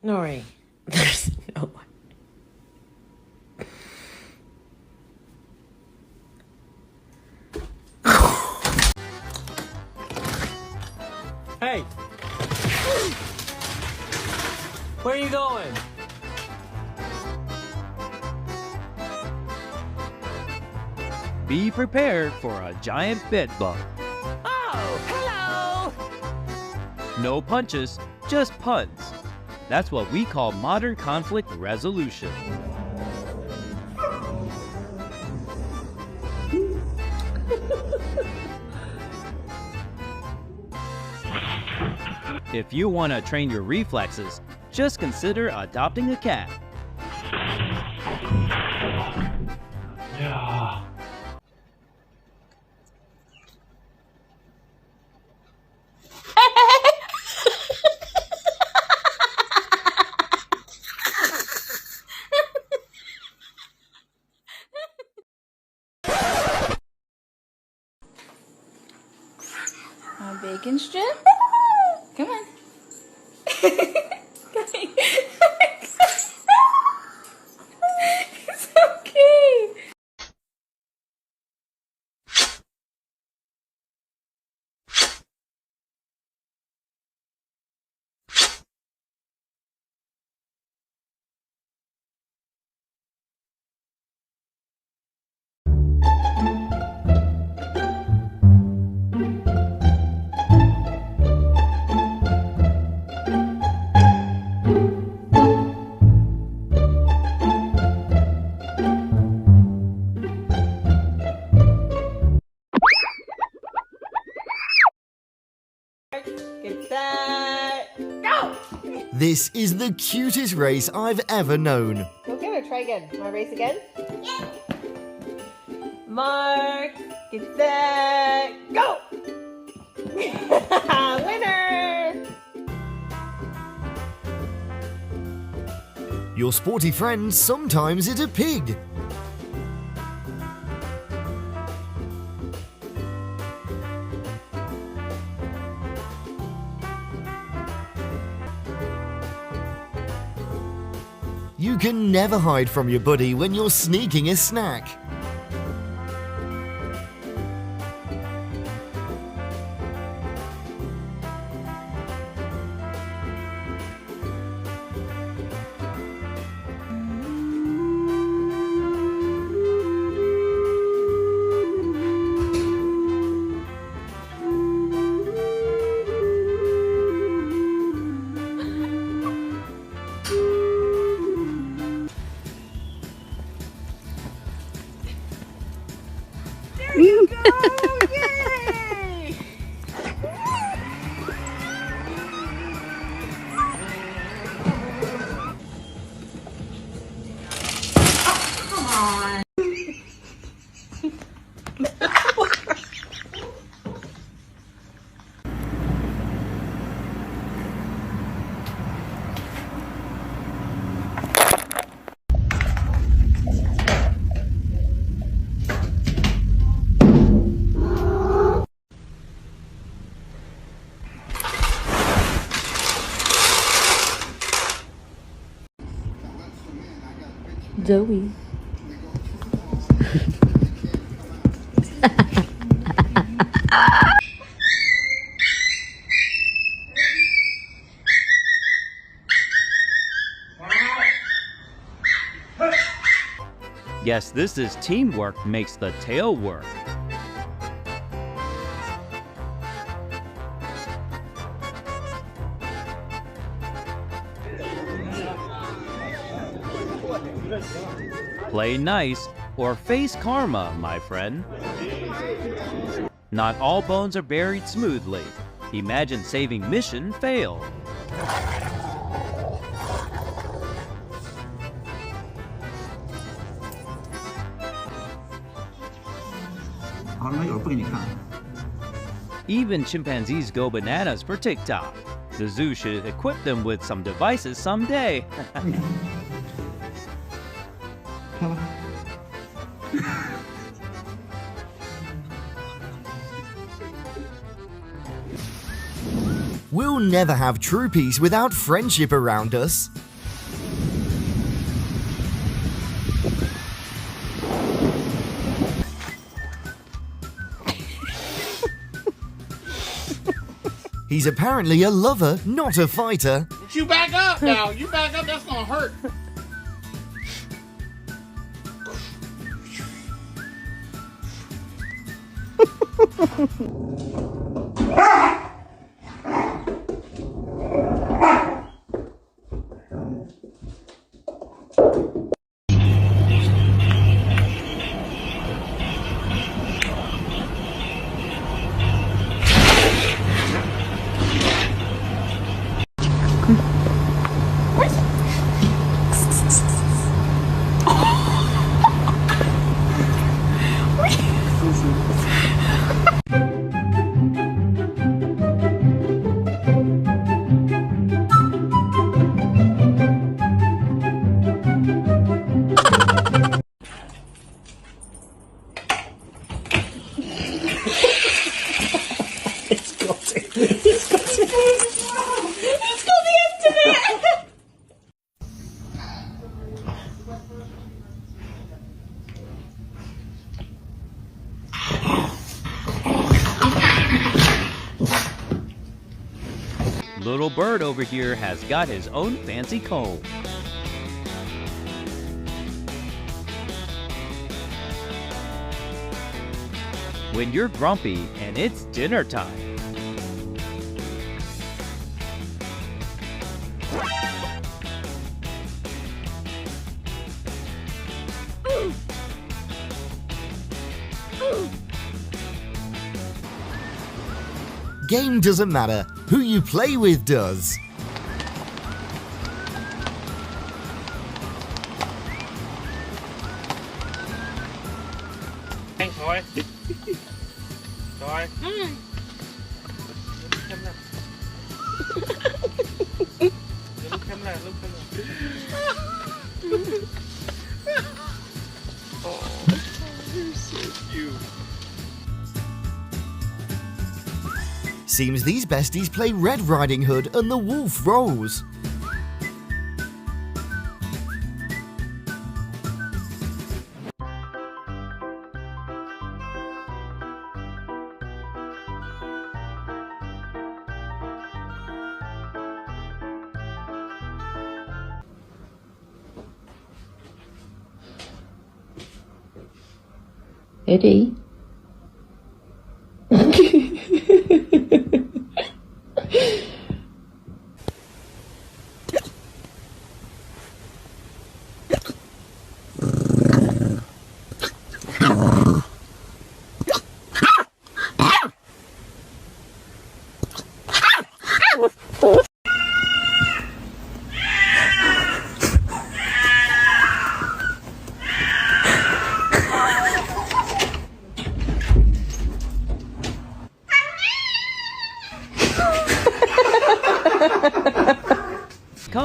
Nori, there's no way. Hey! Where are you going? Be prepared for a giant bed bug. Oh, hello! No punches, just puns. That's what we call modern conflict resolution. If you want to train your reflexes, just consider adopting a cat. Yeah. Bacon strip? Come on. It's okay. Get that. Go! This is the cutest race I've ever known. Go get her. Try again. Want to race again? Mark, get that. Go! Winner! Your sporty friend sometimes is a pig. You can never hide from your buddy when you're sneaking a snack. Yay! Joey. Guess this is teamwork makes the tail work. Play nice or face karma, my friend. Not all bones are buried smoothly. Imagine saving mission fail. Even chimpanzees go bananas for TikTok. The zoo should equip them with some devices someday. We'll We'll never have true peace without friendship around us. He's apparently a lover, not a fighter. But you back up now. You back up, that's gonna hurt. Little bird over here has got his own fancy comb. When you're grumpy and it's dinner time, Game doesn't matter, who you play with does. Thanks, Toy. Toy. Look him there, look him there. Oh, you're so cute. Seems these besties play Red Riding Hood and the wolf rolls. Eddie.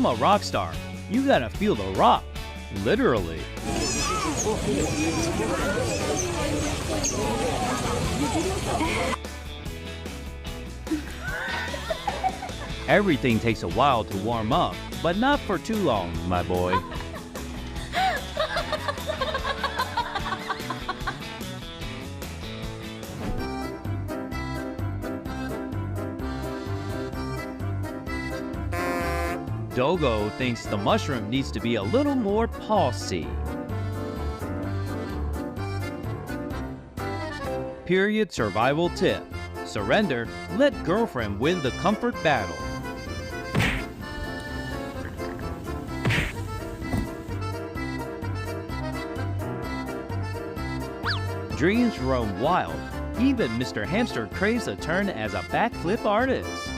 become a rock star, you gotta feel the rock, literally. Everything takes a while to warm up, but not for too long, my boy. Dogo thinks the mushroom needs to be a little more pulsy. Period survival tip. Surrender, let girlfriend win the comfort battle. Dreams roam wild. Even Mr. Hamster craves a turn as a backflip artist.